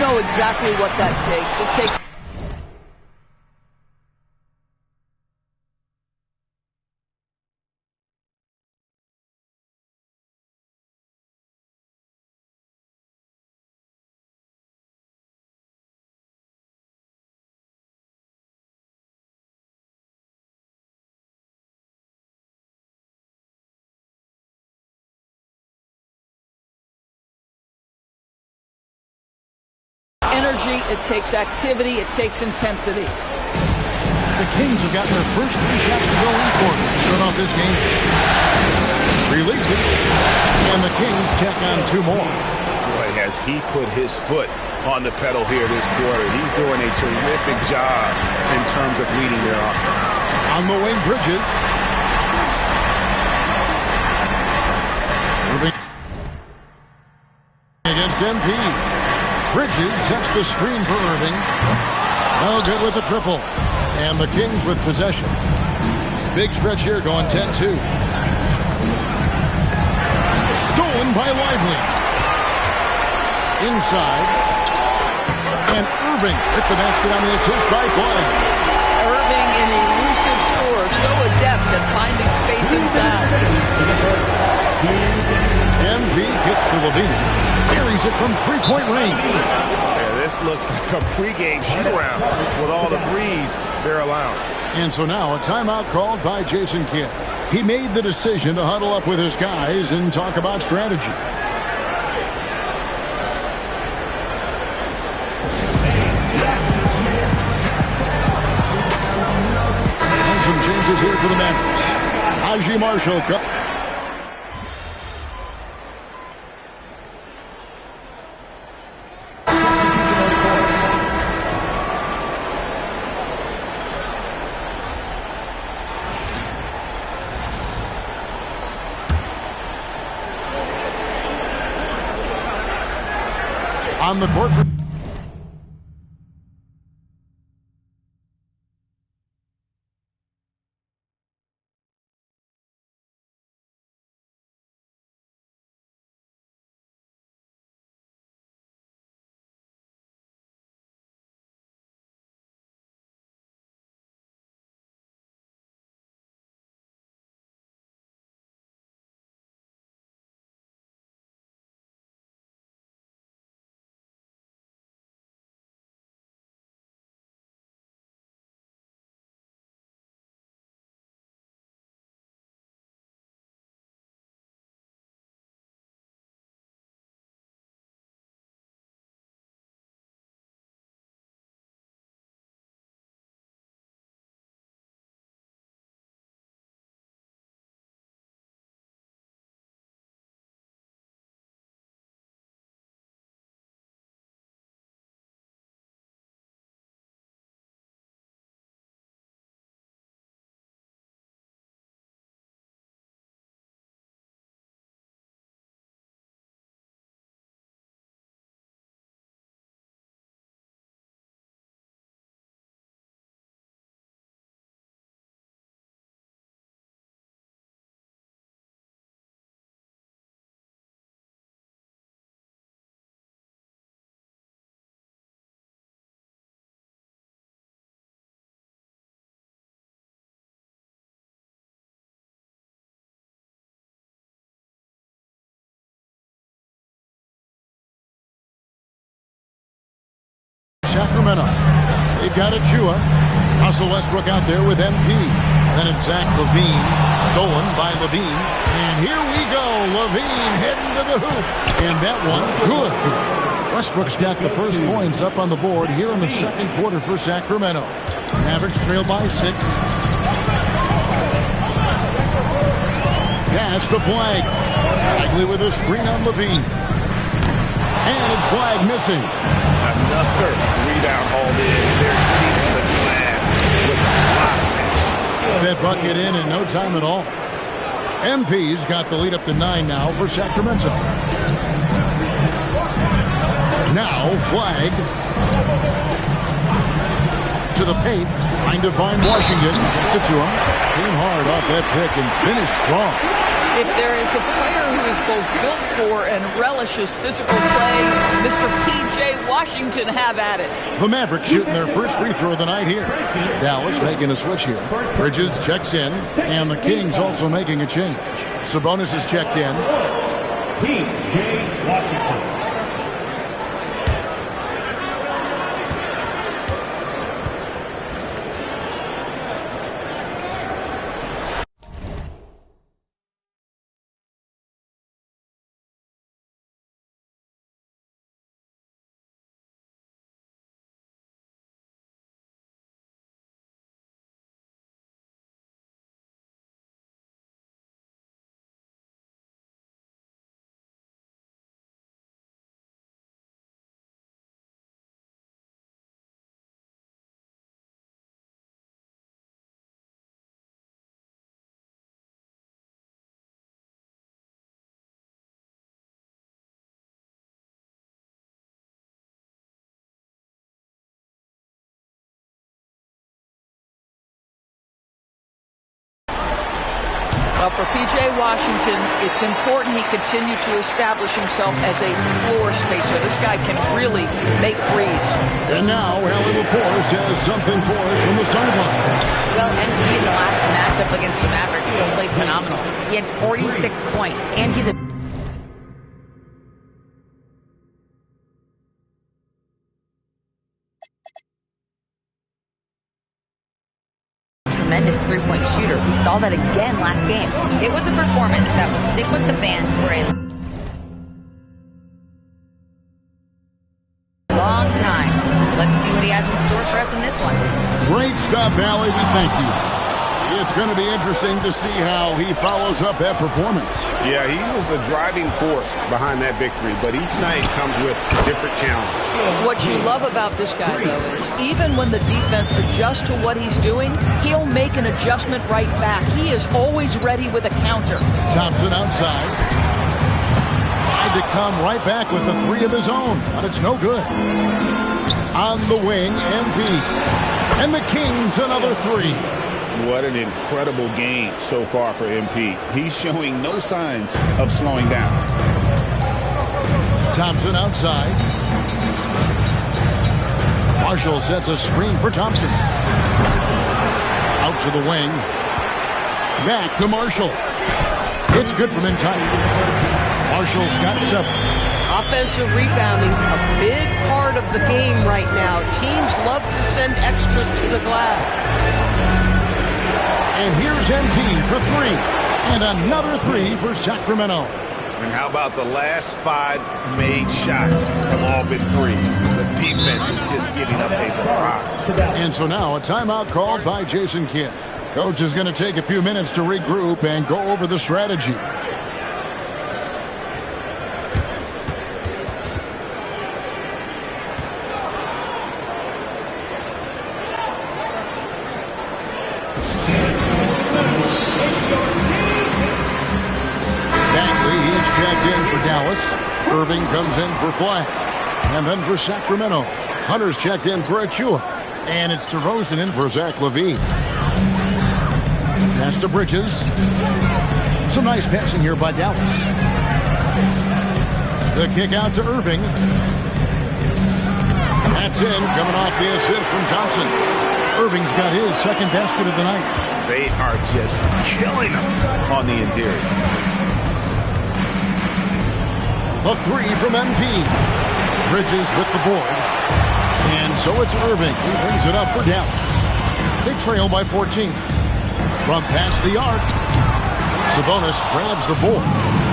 know exactly what that takes. It takes energy, it takes activity, it takes intensity. The Kings have gotten their first 3 shots to go in for to start off this game. Releases, and the Kings check on 2 more. Boy, has he put his foot on the pedal here this quarter. He's doing a terrific job in terms of leading their offense. On the wing, Bridges. Moving against MP. Bridges sets the screen for Irving. No good with the triple. And the Kings with possession. Big stretch here going 10-2. Stolen by Lively. Inside. And Irving hit the basket on the assist by Flagg. Irving, an elusive scorer, so adept at finding space inside. MP kicks to Levine. Carries it from 3-point range. Yeah, this looks like a pregame shoot-around with all the threes they're allowing. And so now a timeout called by Jason Kidd. He made the decision to huddle up with his guys and talk about strategy. And some changes here for the Mavericks. Najee Marshall. On the court for Sacramento. They've got Achua. Russell Westbrook out there with MP. Then it's Zach LaVine. Stolen by Levine. And here we go. LaVine heading to the hoop. And that one, good. Westbrook's got the first points up on the board here in the second quarter for Sacramento. Mavericks trail by 6. Pass to Flagg. Bagley with a screen on Levine. And it's Flagg missing. Another rebound hauled in. They're deep in the glass with a lot of passion. That bucket in no time at all. MP's got the lead up to 9 now for Sacramento. Now Flagg to the paint, trying to find Washington. Gets it to him. Came hard off that pick and finished strong. If there is a player who is both built for and relishes physical play, Mr. P.J. Washington have at it. The Mavericks shooting their first free throw of the night here. Dallas making a switch here. Bridges checks in, and the Kings also making a change. Sabonis is checked in. P.J. Washington. Well, for P.J. Washington, it's important he continue to establish himself as a floor spacer. This guy can really make threes. And now, Allie LaForce has something for us from the sideline. Well, MP in the last matchup against the Mavericks has played phenomenal. He had 46 points, and he's a tremendous three-point shooter. We saw that again last game. It was a performance that will stick with the fans for a long time. Let's see what he has in store for us in this one. Great stuff, Allie. We thank you. It's going to be interesting to see how he follows up that performance. Yeah, he was the driving force behind that victory, but each night comes with a different challenge. What you love about this guy, though, is even when the defense adjusts to what he's doing, he'll make an adjustment right back. He is always ready with a counter. Thompson outside. Tried to come right back with a three of his own, but it's no good. On the wing, MP. And the Kings another three. What an incredible game so far for MP. He's showing no signs of slowing down. Thompson outside. Marshall sets a screen for Thompson. Out to the wing. Back to Marshall. It's good from inside. Marshall's got 7. Offensive rebounding, a big part of the game right now. Teams love to send extras to the glass. And here's MP for 3. And another 3 for Sacramento. And how about the last 5 made shots have all been threes? The defense is just giving up a barrage. And so now a timeout called by Jason Kidd. Coach is going to take a few minutes to regroup and go over the strategy. Dallas. Irving comes in for Flash. And then for Sacramento, Hunter's checked in for Achua. And it's DeRozan in for Zach LaVine. Pass to Bridges. Some nice passing here by Dallas. The kick out to Irving. That's in, coming off the assist from Thompson. Irving's got his second basket of the night. They are just killing him on the interior. A 3 from MP. Bridges with the board. And so it's Irving who brings it up for Dallas. They trail by 14. From past the arc, Sabonis grabs the board.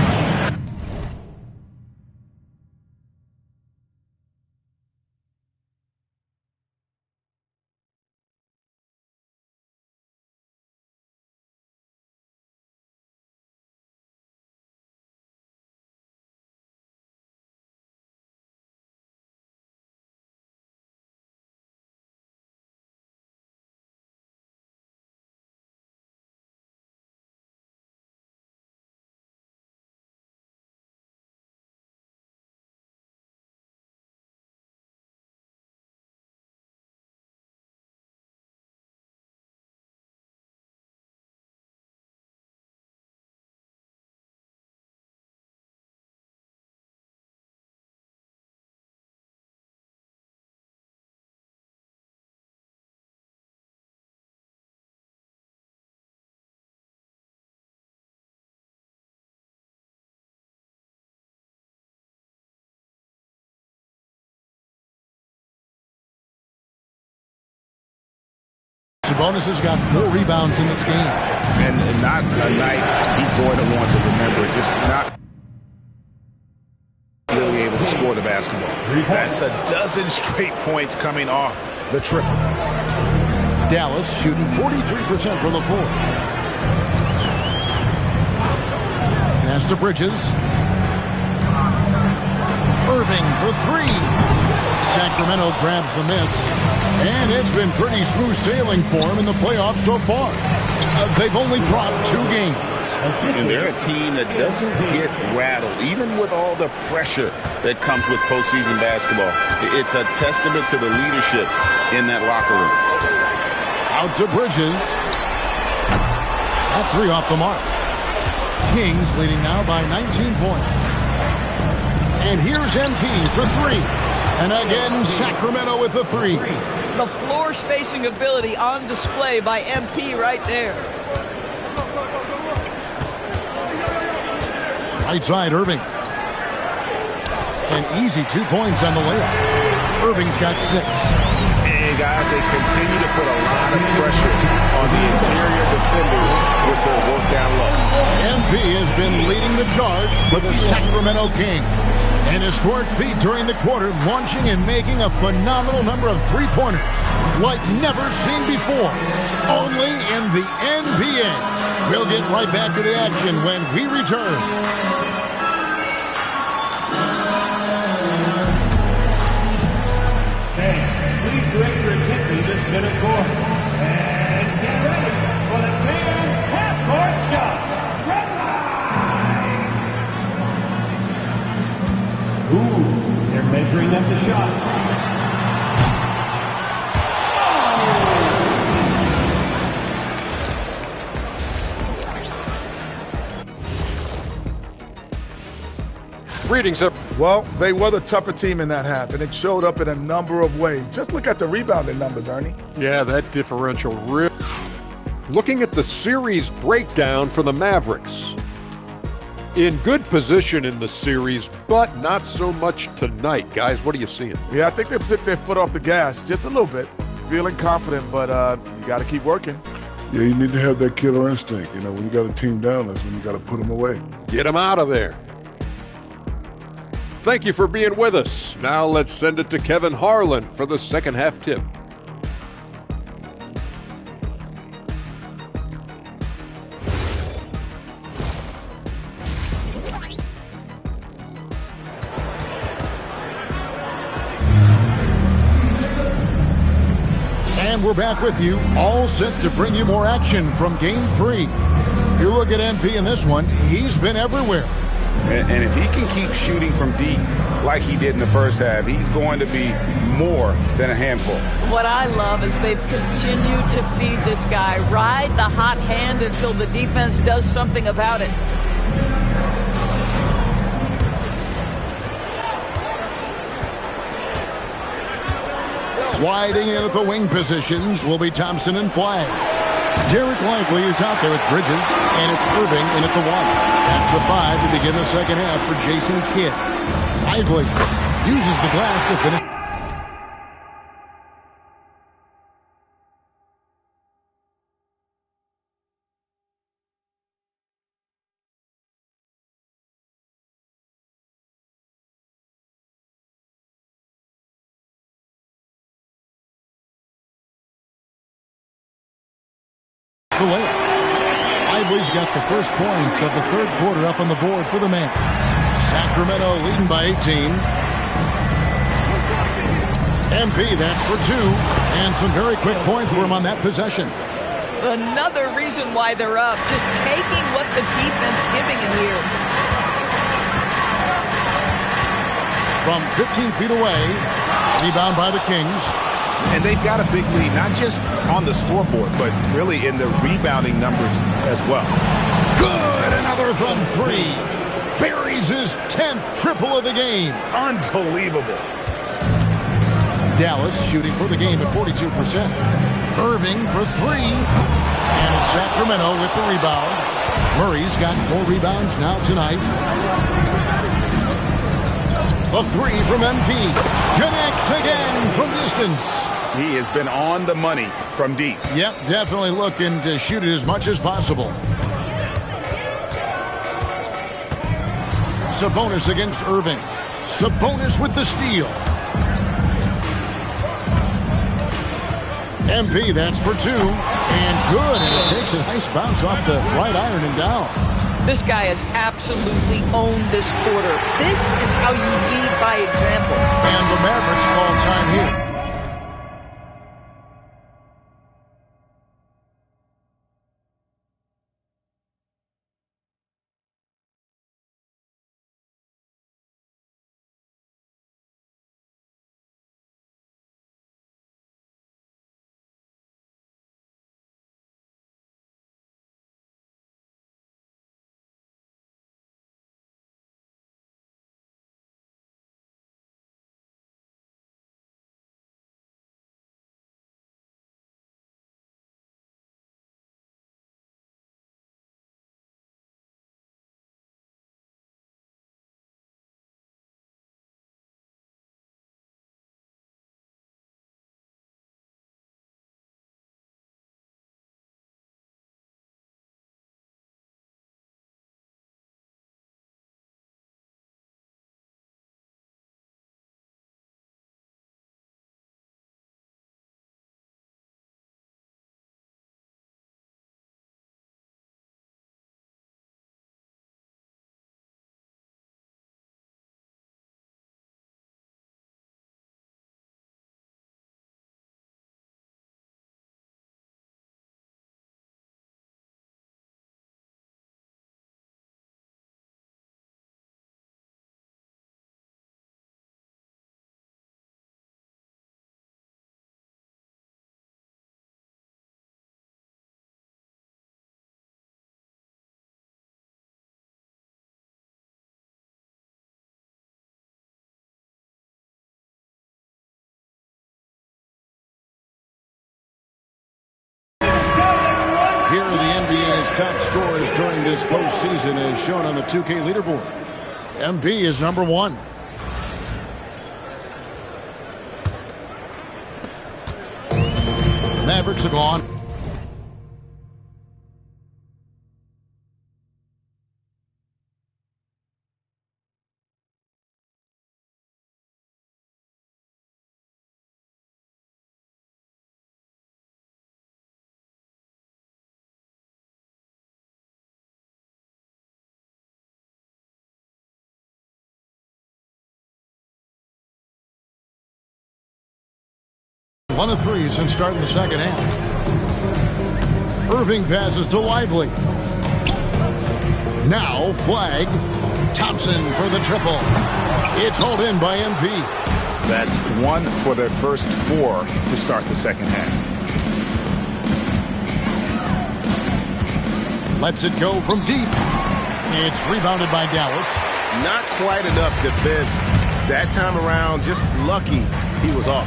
Sabonis has got 4 rebounds in this game. And not a night he's going to want to remember. Just not really able to score the basketball. That's a dozen straight points coming off the triple. Dallas shooting 43% from the floor. Pass to Bridges. Irving for 3. Sacramento grabs the miss. And it's been pretty smooth sailing for him in the playoffs so far. They've only dropped 2 games. And they're a team that doesn't get rattled, even with all the pressure that comes with postseason basketball. It's a testament to the leadership in that locker room. Out to Bridges. That 3 off the mark. Kings leading now by 19 points. And here's MP for 3. And again, Sacramento with a 3. The floor spacing ability on display by MP right there. Right side, Irving. An easy 2 points on the layup. Irving's got 6. And guys, they continue to put a lot of pressure on the interior defenders with their work down low. MP has been leading the charge for the Sacramento Kings. An historic feat during the quarter, launching and making a phenomenal number of 3-pointers like never seen before. Only in the NBA. We'll get right back to the action when we return. Please direct your attention to center court. And get ready for the fan half-court shot. Red line! Ooh, they're measuring up the shot. Greetings, sir. Well, they were the tougher team in that half, and it showed up in a number of ways. Just look at the rebounding numbers, Ernie. Yeah, that differential really. Looking at the series breakdown for the Mavericks. In good position in the series, but not so much tonight. Guys, what are you seeing? Yeah, I think they took their foot off the gas just a little bit. Feeling confident, but you got to keep working. Yeah, you need to have that killer instinct. You know, when you got a team down, that's when you got to put them away. Get them out of there. Thank you for being with us. Now let's send it to Kevin Harlan for the second half tip. And we're back with you, all set to bring you more action from Game 3. If you look at MP in this one, he's been everywhere. And if he can keep shooting from deep like he did in the first half, he's going to be more than a handful. What I love is they've continued to feed this guy. Ride the hot hand until the defense does something about it. Sliding in at the wing positions will be Thompson and Flagg. Derek Lively is out there with Bridges, and it's Irving in at the 1. That's the 5 to begin the second half for Jason Kidd. Lively uses the glass to finish. The layup. Lively's got the first points of the third quarter up on the board for the Mavs. Sacramento leading by 18. MP, that's for 2. And some very quick points for him on that possession. Another reason why they're up. Just taking what the defense giving him here. From 15 feet away. Rebound by the Kings. And they've got a big lead, not just on the scoreboard, but really in the rebounding numbers as well. Good! Another from 3. Buries his 10th triple of the game. Unbelievable. Dallas shooting for the game at 42%. Irving for 3. And it's Sacramento with the rebound. Murray's got 4 rebounds now tonight. The 3 from MP. Connects again from distance. He has been on the money from deep. Yep, definitely looking to shoot it as much as possible. Sabonis against Irving. Sabonis with the steal. MP, that's for 2. And good. And it takes a nice bounce off the right iron and down. This guy has absolutely owned this quarter. This is how you lead by example. And the Mavericks call time here. Here are the NBA's top scorers during this postseason as shown on the 2K leaderboard. MP is number 1. The Mavericks are gone. One of 3 since starting the second half. Irving passes to Lively. Now flag. Thompson for the triple. It's hauled in by MP. That's 1 for their first 4 to start the second half. Lets it go from deep. It's rebounded by Dallas. Not quite enough defense that time around. Just lucky he was off.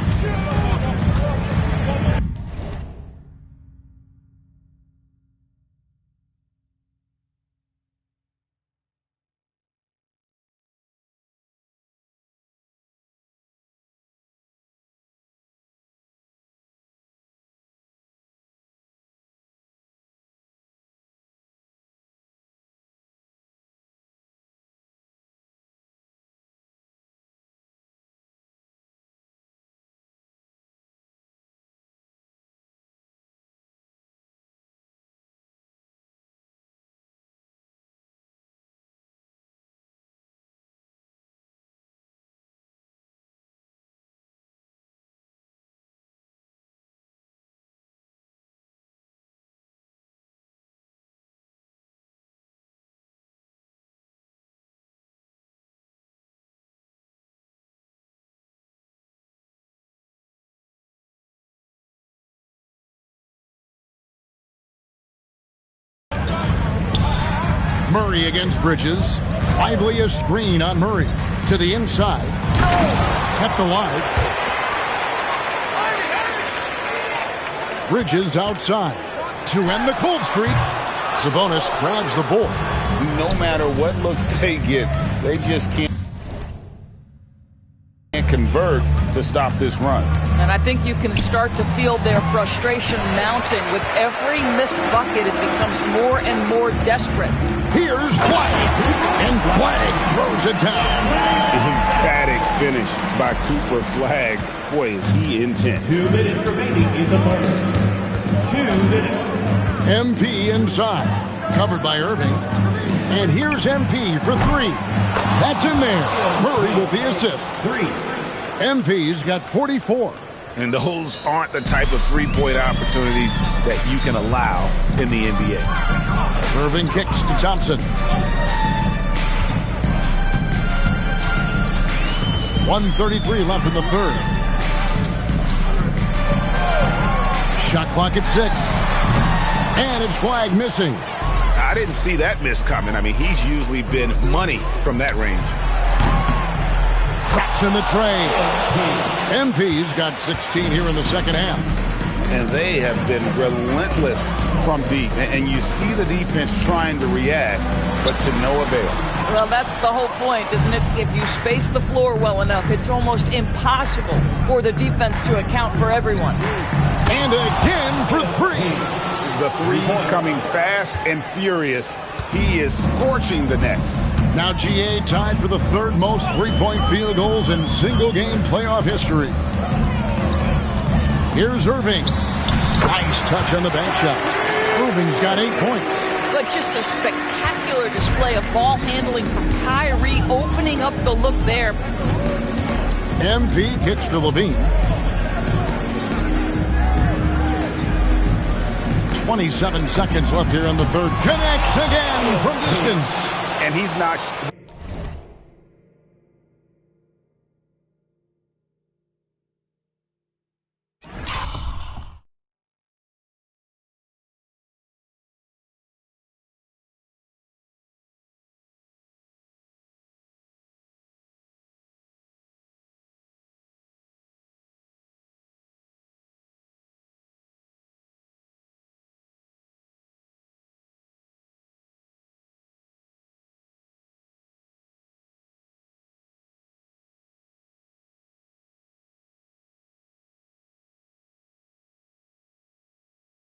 Murray against Bridges. Lively a screen on Murray. To the inside. Kept alive. Bridges outside. To end the cold streak. Sabonis grabs the board. No matter what looks they get, they just can't convert to stop this run. And I think you can start to feel their frustration mounting. With every missed bucket, it becomes more and more desperate. Here's Flagg, and Flagg throws it down. Emphatic finish by Cooper Flagg. Boy, is he intense. 2 minutes remaining in the third. 2 minutes. MP inside, covered by Irving. And here's MP for three. That's in there. Murray with the assist. 3. MP's got 44. And those aren't the type of three-point opportunities that you can allow in the NBA. Irving kicks to Thompson. 1:33 left in the third. Shot clock at 6. And it's Flagg missing. I didn't see that miss coming. I mean, he's usually been money from that range. Traps in the tray. MP's got 16 here in the second half. And they have been relentless from deep. And you see the defense trying to react, but to no avail. Well, that's the whole point, isn't it? If you space the floor well enough, it's almost impossible for the defense to account for everyone. And again for three. The three's coming fast and furious. He is scorching the nets. Now GA tied for the third most three-point field goals in single-game playoff history. Here's Irving. Nice touch on the bank shot. Irving's got 8 points. But just a spectacular display of ball handling from Kyrie, opening up the look there. MP kicks to Levine. 27 seconds left here in the third. Connects again from distance. And he's not...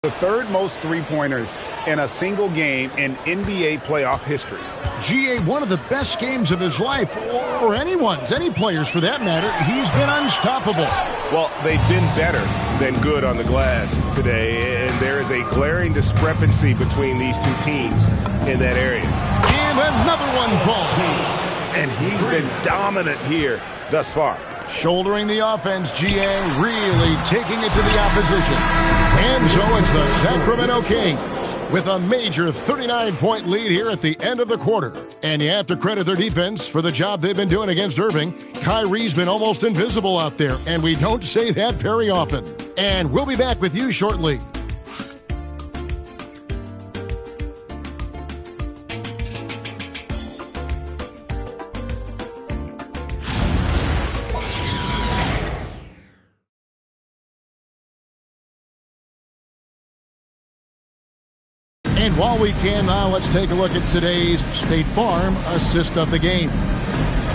The third most three-pointers in a single game in NBA playoff history. GA, one of the best games of his life, or anyone's, any players for that matter. He's been unstoppable. Well, they've been better than good on the glass today, and there is a glaring discrepancy between these two teams in that area. And another one falls. And he's been dominant here thus far. Shouldering the offense, GA really taking it to the opposition. And so it's the Sacramento Kings with a major 39-point lead here at the end of the quarter. And you have to credit their defense for the job they've been doing against Irving. Kyrie's been almost invisible out there, and we don't say that very often. And we'll be back with you shortly. And while we can now, let's take a look at today's State Farm assist of the game.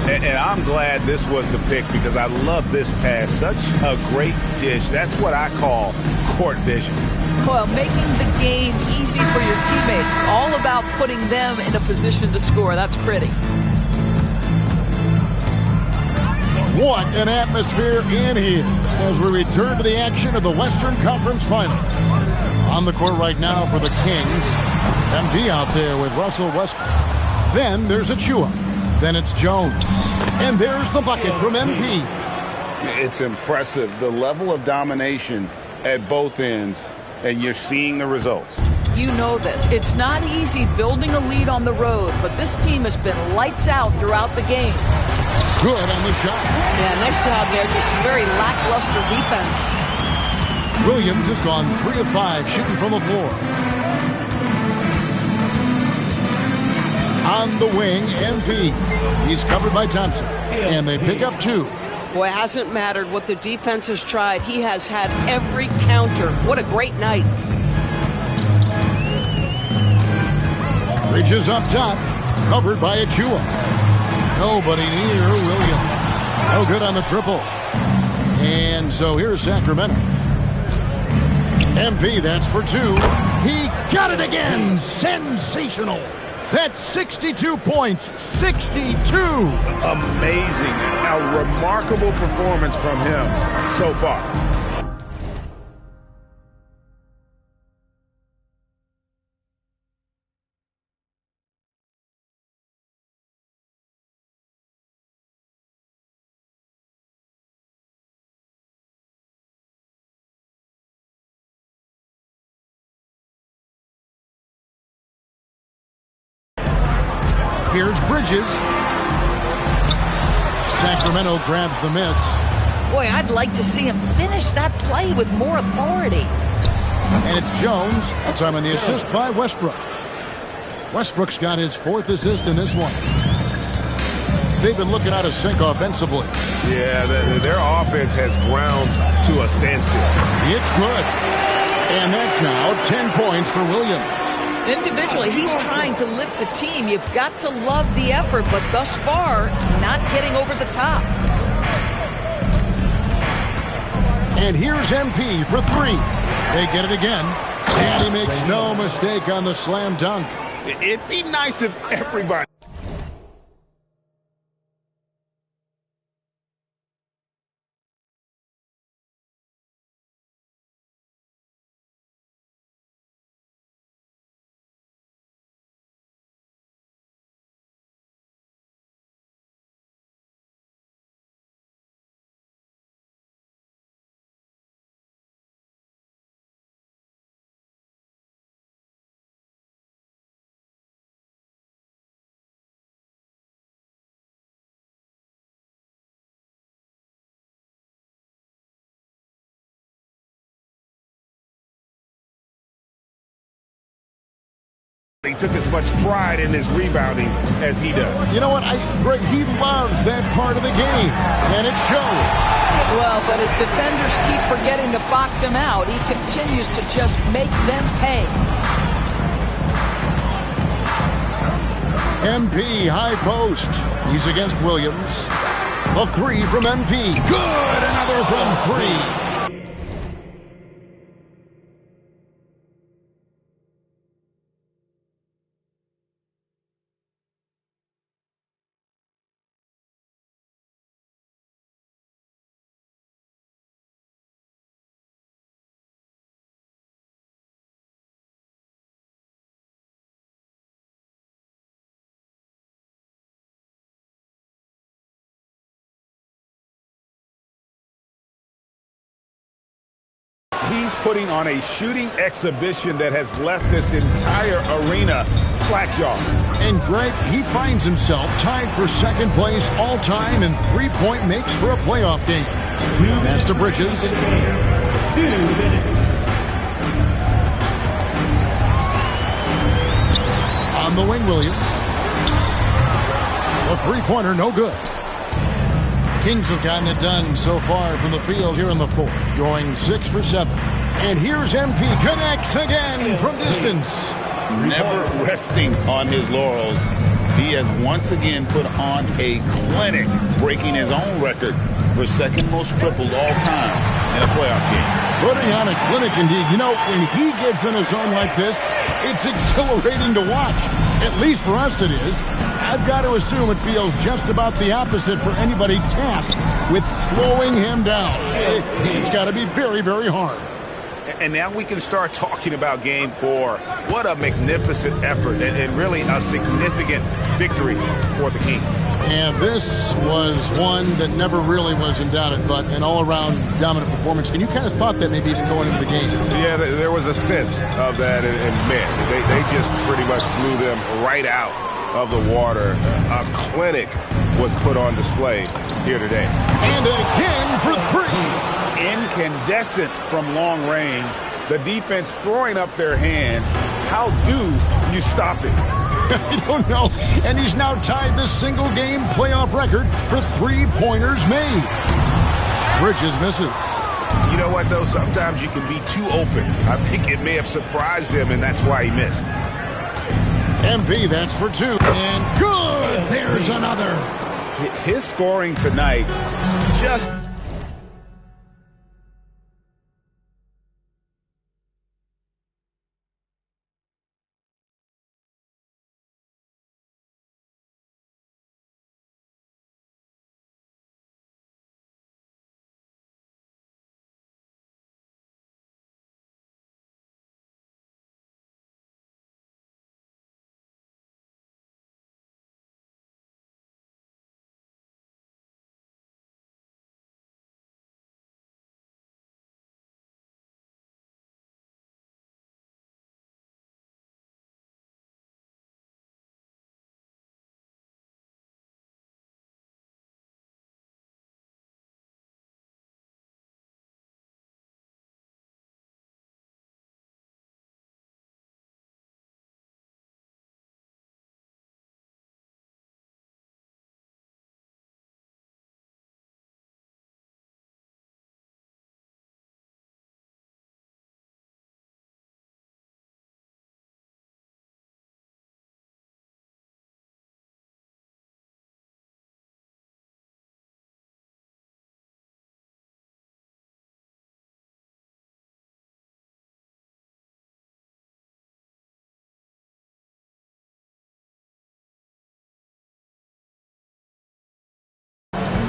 And I'm glad this was the pick because I love this pass. Such a great dish. That's what I call court vision. Well, making the game easy for your teammates. All about putting them in a position to score. That's pretty. What an atmosphere in here as we return to the action of the Western Conference Finals. On the court right now for the Kings. MP out there with Russell Westbrook. Then there's Achua. Then it's Jones. And there's the bucket from MP. It's impressive, the level of domination at both ends, and you're seeing the results. You know this. It's not easy building a lead on the road, but this team has been lights out throughout the game. Good on the shot. Yeah, nice job there. Just very lackluster defense. Williams has gone 3 of 5 shooting from the floor. On the wing, MP. He's covered by Thompson. And they pick up 2. Boy, it hasn't mattered what the defense has tried. He has had every counter. What a great night. Bridges up top, covered by Achua. Nobody near Williams. No good on the triple. And so here's Sacramento. MP, that's for 2. He got it again. Sensational. That's 62 points. 62. Amazing. A remarkable performance from him so far. Here's Bridges. Sacramento grabs the miss. Boy, I'd like to see him finish that play with more authority. And it's Jones. That time on the assist by Westbrook. Westbrook's got his 4th assist in this one. They've been looking out of sync offensively. Yeah, their offense has ground to a standstill. It's good. And that's now 10 points for Williams. Individually, he's trying to lift the team. You've got to love the effort, but thus far, not getting over the top. And here's MP for 3. They get it again. And he makes no mistake on the slam dunk. It'd be nice if everybody... He took as much pride in his rebounding as he does. You know what, Greg, he loves that part of the game, and it shows. Well, but as defenders keep forgetting to box him out, he continues to just make them pay. MP, high post. He's against Williams. The 3 from MP. Good, another from 3. He's putting on a shooting exhibition that has left this entire arena slack-jawed. And Greg, he finds himself tied for 2nd place all-time in 3-point makes for a playoff game. Pass to Bridges. 2 minutes. On the wing, Williams. The 3-pointer, no good. Kings have gotten it done so far from the field here in the 4th, going 6 for 7. And here's MP, connects again from distance. Never resting on his laurels. He has once again put on a clinic, breaking his own record for 2nd most triples all time in a playoff game. Putting on a clinic indeed. You know, when he gets in a zone like this, it's exhilarating to watch. At least for us it is. I've got to assume it feels just about the opposite for anybody tasked with slowing him down. It's got to be very, very hard. And now we can start talking about Game 4. What a magnificent effort and really a significant victory for the Kings. And this was one that never really was in doubt, I thought, an all-around dominant performance. And you kind of thought that maybe even going into the game. Yeah, there was a sense of that, and man, they just pretty much blew them right out of the water. A clinic was put on display here today. And again for 3. Incandescent from long range. The defense throwing up their hands. How do you stop it? I don't know. And he's now tied the single-game playoff record for 3-pointers made. Bridges misses. You know what, though? Sometimes you can be too open. I think it may have surprised him, and that's why he missed. MP, that's for 2. And good! There's another. His scoring tonight just...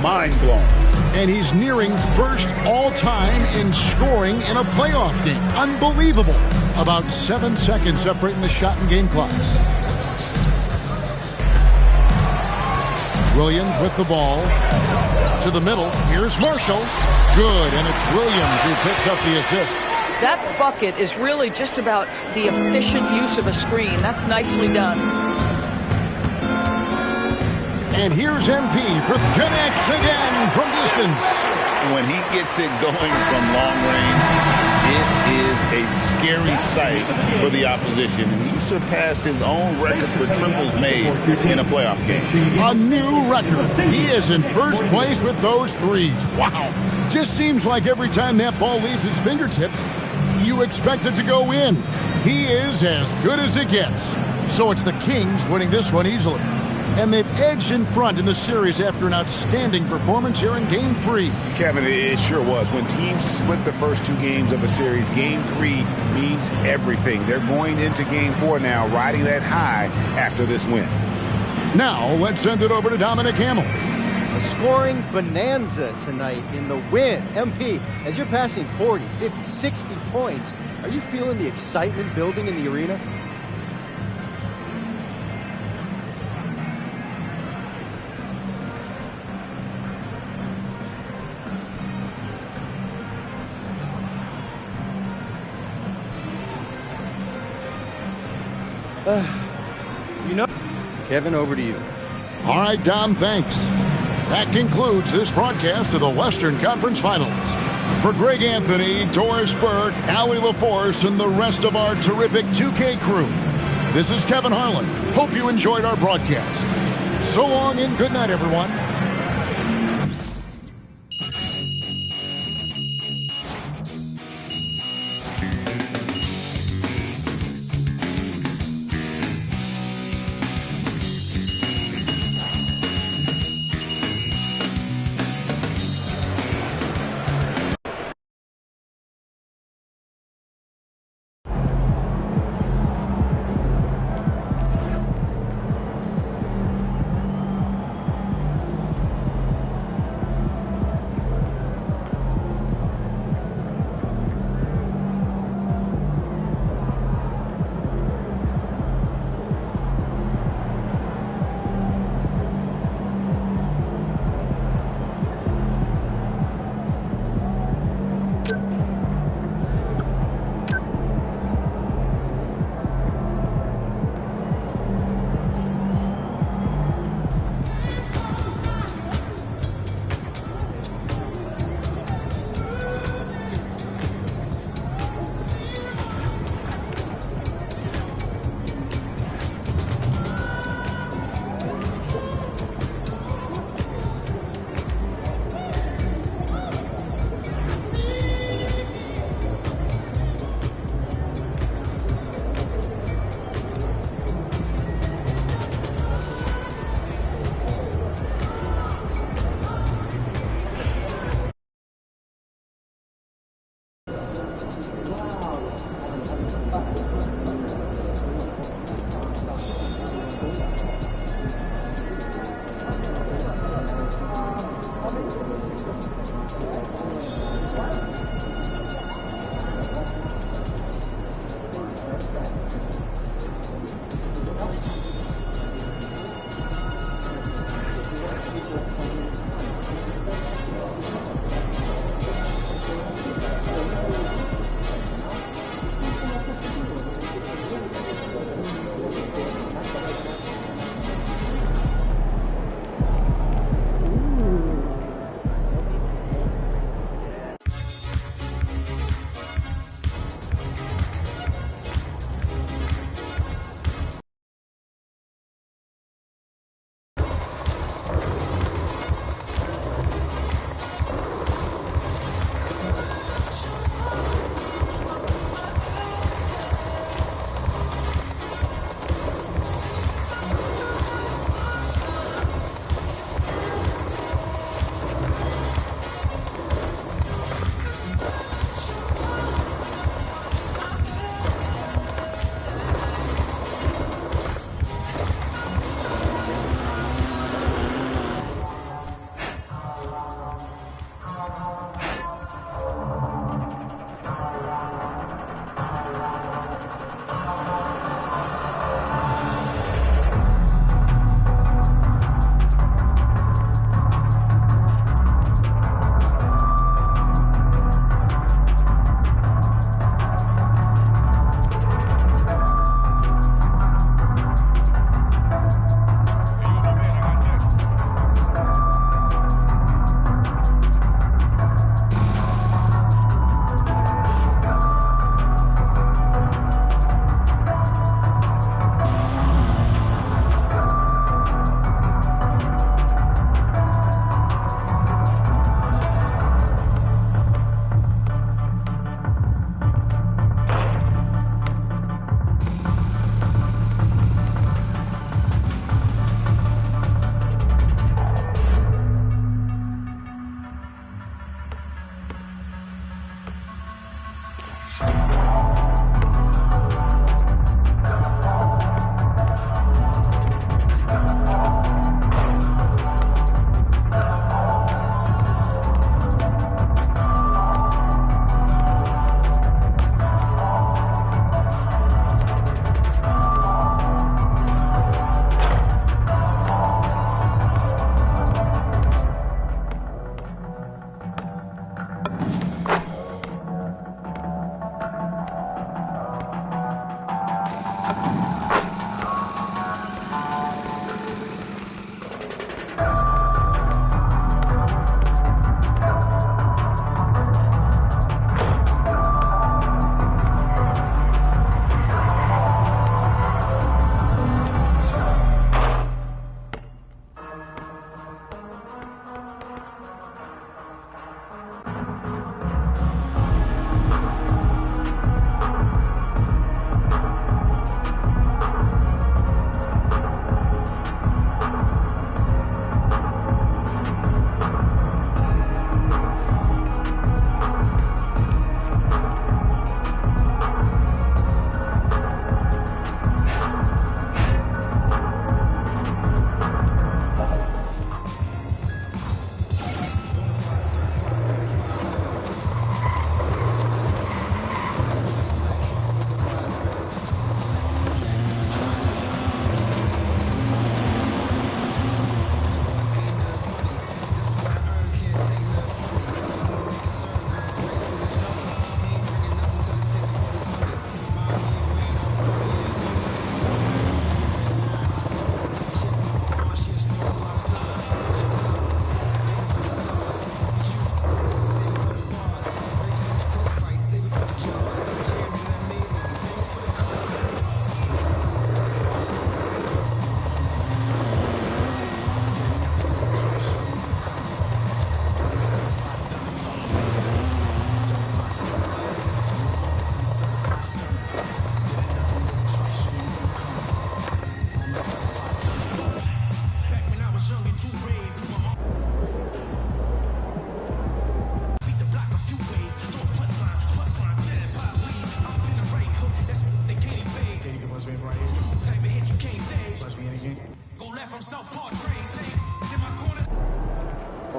mind blown. And he's nearing first all-time in scoring in a playoff game. Unbelievable. About 7 seconds separating the shot and game clocks. Williams with the ball. To the middle. Here's Marshall. Good, and it's Williams who picks up the assist. That bucket is really just about the efficient use of a screen. That's nicely done. And here's MP for connects again from distance. When he gets it going from long range, it is a scary sight for the opposition. And he surpassed his own record for triples made in a playoff game. A new record. He is in first place with those threes. Wow. Just seems like every time that ball leaves his fingertips, you expect it to go in. He is as good as it gets. So it's the Kings winning this one easily. And they've edged in front in the series after an outstanding performance here in Game 3. Kevin, it sure was. When teams split the first 2 games of a series, Game 3 means everything. They're going into Game 4 now, riding that high after this win. Now, let's send it over to Dominic Hamill. A scoring bonanza tonight in the win. MP, as you're passing 40, 50, 60 points, are you feeling the excitement building in the arena? Kevin, over to you. All right, Dom, thanks. That concludes this broadcast of the Western Conference Finals. For Greg Anthony, Doris Burke, Allie LaForce, and the rest of our terrific 2K crew, this is Kevin Harlan. Hope you enjoyed our broadcast. So long and good night, everyone.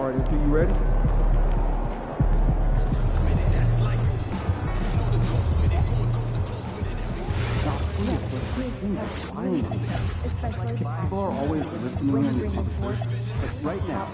All right, MP, you ready? People are always listening and like right now.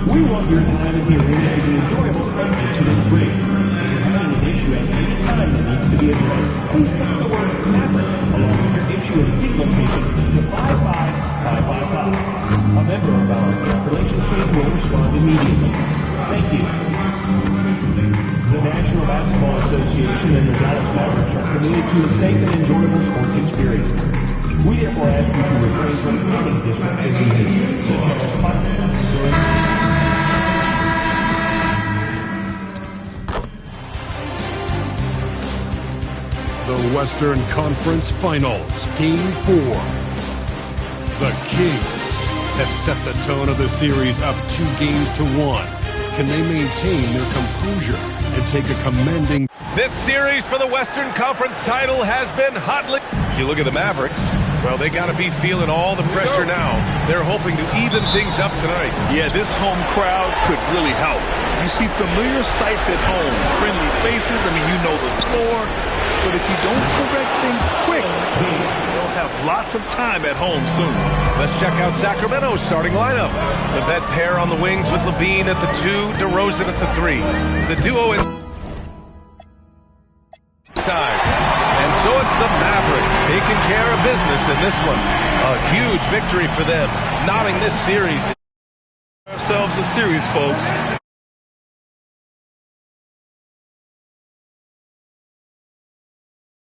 We want your time and hearing to be enjoyable and incident-free. If you're having an issue at any time that needs to be addressed, please text the word Maverick along with your issue and seat location to 55555. A member of our guest relations team will respond immediately. Thank you. The National Basketball Association and the Dallas Mavericks are committed to a safe and enjoyable sports experience. We therefore ask you to refrain from any disruptive behavior, such as fighting, The Western Conference Finals, Game 4. The Kings have set the tone of the series up 2-1. Can they maintain their composure and take a commanding... This series for the Western Conference title has been hotly... You look at the Mavericks, well, they got to be feeling all the pressure now. They're hoping to even things up tonight. Yeah, this home crowd could really help. You see familiar sights at home, friendly faces. I mean, you know the floor. But if you don't correct things quick, they'll have lots of time at home soon. Let's check out Sacramento's starting lineup. The vet pair on the wings with Levine at the 2, DeRozan at the 3. The duo in side. And so it's the Mavericks taking care of business in this one. A huge victory for them, knotting this series. Ourselves a series, folks.